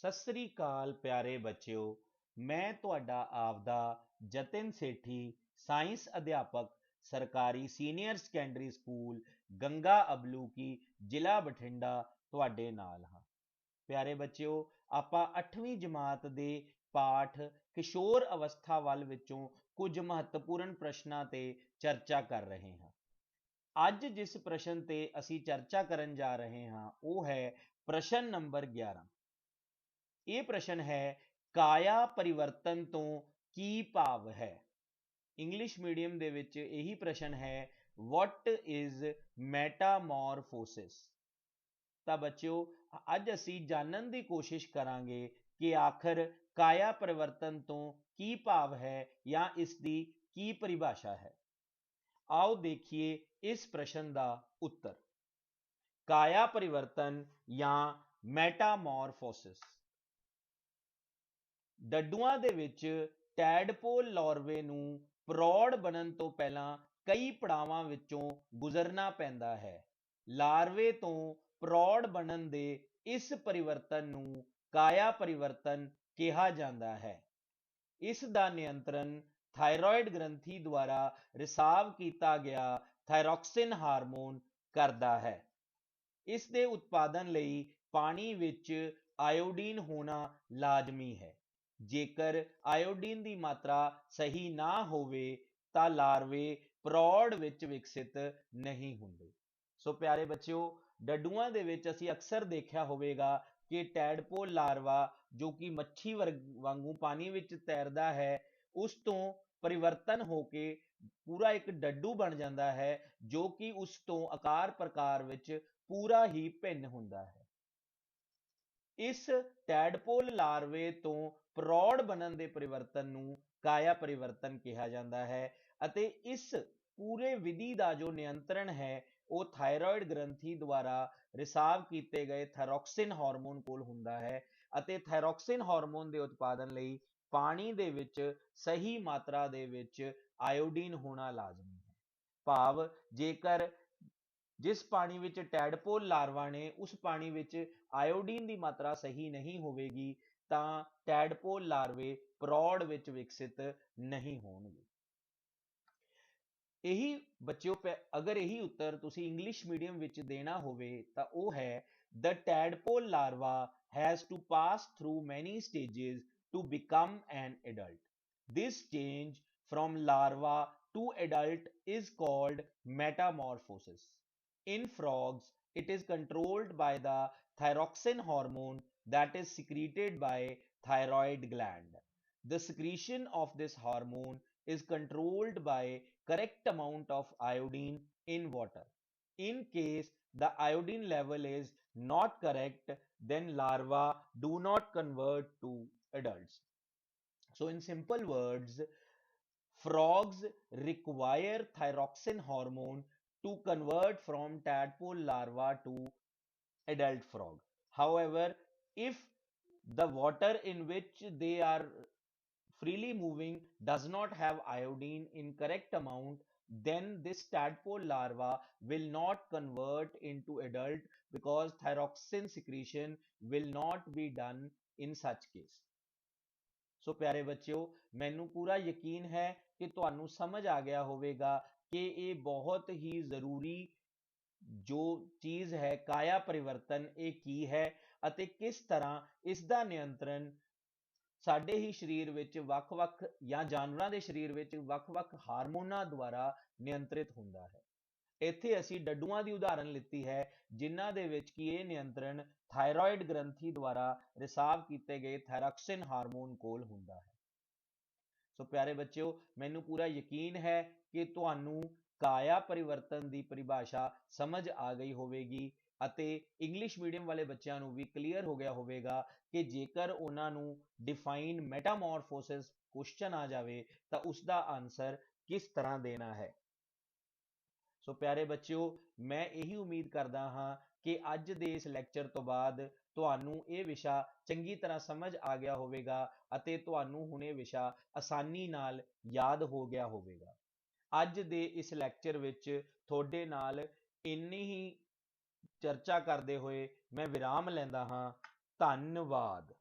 सत श्री अकाल प्यारे बच्चों, मैं तुहाडा आपदा जतिन सेठी साइंस अध्यापक सरकारी सीनियर सैकेंडरी स्कूल गंगा अबलू की जिला बठिंडा तुहाडे नाल हां। प्यारे बच्चों, आपां 8वीं जमात दे पाठ किशोर अवस्था वल विचों कुछ महत्वपूर्ण प्रश्नां ते चर्चा कर रहे हां। अज जिस प्रश्न ते असी चर्चा करन जा रहे हां वो है प्रश्न नंबर 11। ये प्रश्न है, काया परिवर्तन तो की भाव है। इंग्लिश मीडियम दे विच यही प्रश्न है, वट इज मैटामॉर्फोसिस। तो बच्चों, अज असी जानन की कोशिश करांगे कि आखिर काया परिवर्तन तो की भाव है या इसकी की परिभाषा है। आओ देखिए इस प्रश्न का उत्तर। काया परिवर्तन या मैटामॉर्फोसिस। ਡੱਡੂਆਂ ਦੇ ਵਿੱਚ ਟੈਡਪੋਲ ਲਾਰਵੇ ਨੂੰ ਪ੍ਰੌੜ ਬਣਨ ਤੋਂ ਪਹਿਲਾਂ ਕਈ ਪੜਾਵਾਂ ਵਿੱਚੋਂ ਗੁਜ਼ਰਨਾ ਪੈਂਦਾ ਹੈ। ਲਾਰਵੇ ਤੋਂ ਪ੍ਰੌੜ ਬਣਨ ਦੇ ਇਸ ਪਰਿਵਰਤਨ ਨੂੰ ਕਾਇਆ ਪਰਿਵਰਤਨ ਕਿਹਾ ਜਾਂਦਾ ਹੈ। ਇਸ ਦਾ ਨਿਯੰਤਰਣ ਥਾਇਰੋਇਡ ਗ੍ਰੰਥੀ ਦੁਆਰਾ ਰਿਸਾਵ ਕੀਤਾ ਗਿਆ ਥਾਇਰੋਕਸਿਨ ਹਾਰਮੋਨ ਕਰਦਾ ਹੈ। ਇਸ ਦੇ ਉਤਪਾਦਨ ਲਈ ਪਾਣੀ ਵਿੱਚ ਆਇਓਡੀਨ ਹੋਣਾ ਲਾਜ਼ਮੀ ਹੈ। जेकर आयोडीन की मात्रा सही ना होवे तां लार्वे प्रौड़ विच विकसित नहीं हुंदे। सो प्यारे बच्चों, डड्डूआं दे विच असीं अक्सर देखिया होवेगा कि टैडपोल लार्वा जो कि मच्छी वांगू पानी विच तैरदा है, उस तो परिवर्तन होके पूरा एक डड्डू बन जाता है जो कि उस तो आकार प्रकार विच पूरा ही भिन्न हुंदा है। इस टैडपोल लार्वे तो प्रौड़ बनन दे परिवर्तन नूं काया परिवर्तन कहा जाता है अते इस पूरे विधि का जो नियंत्रण है वो थायरॉयड ग्रंथी द्वारा रिसाव किए गए थायरॉक्सिन हार्मोन कोल हुंदा है अते थायरॉक्सिन हार्मोन के उत्पादन लई पानी दे विच सही मात्रा दे विच आयोडीन होना लाजमी है। भाव जेकर जिस पानी विच टैडपोल लार्वा ने उस पानी विच आयोडीन की मात्रा सही नहीं होगी तां टैडपोल लार्वे प्रौड़ विच विकसित नहीं होणगे। यही बच्चों, अगर यही उत्तर तुसी इंग्लिश मीडियम विच देना होवे तां ओह है, the tadpole larva has to pass through many stages to become an adult. This change from larva to adult is called metamorphosis. In frogs, it is controlled by the thyroxine hormone that is secreted by thyroid gland. The secretion of this hormone is controlled by correct amount of iodine in water. In case the iodine level is not correct, then larvae do not convert to adults. So in simple words, frogs require thyroxine hormone to convert from tadpole larva to adult frog. However, if the water in which they are freely moving does not have iodine in correct amount, then this tadpole larva will not convert into adult because thyroxine secretion will not be done in such case. सो प्यारे बच्चों, मैनू पूरा यकीन है कि तुहानू समझ आ गया होवेगा कि ये बहुत ही जरूरी जो चीज़ है काया परिवर्तन ये की है अते किस तरह इसका नियंत्रण साडे ही शरीर विच वख-वख या जानवरां दे शरीर विच वख-वख हारमोनां द्वारा नियंत्रित हुंदा है। इत्थे असी डड्डूआं दी उदाहरण लिती है जिन्हां दे विच कि ये नियंत्रण थायरॉयड ग्रंथी द्वारा रिसाव किए गए थायरॉक्सिन हार्मोन कोल हुंदा है। सो प्यारे बच्चों, मैनू पूरा यकीन है कि तुहानू काया परिवर्तन की परिभाषा समझ आ गई होवेगी अते इंग्लिश मीडियम वाले बच्चों नू भी क्लीयर हो गया होवेगा कि जेकर उन्होंने डिफाइन मेटामॉर्फोसिस क्वेश्चन आ जाए तो उसका आंसर किस तरह देना है। सो प्यारे बच्चों, मैं यही उम्मीद करता हाँ कि अज दे इस लैक्चर तो बाद तुहानू ये विषा चंगी तरह समझ आ गया होवेगा अते तुहानू हुण ये विषा आसानी नाल याद हो गया होवेगा। अज दे इस लैक्चर विच थोड़े नाल इन्नी ही चर्चा करते हुए मैं विराम लैंदा हाँ। धन्यवाद।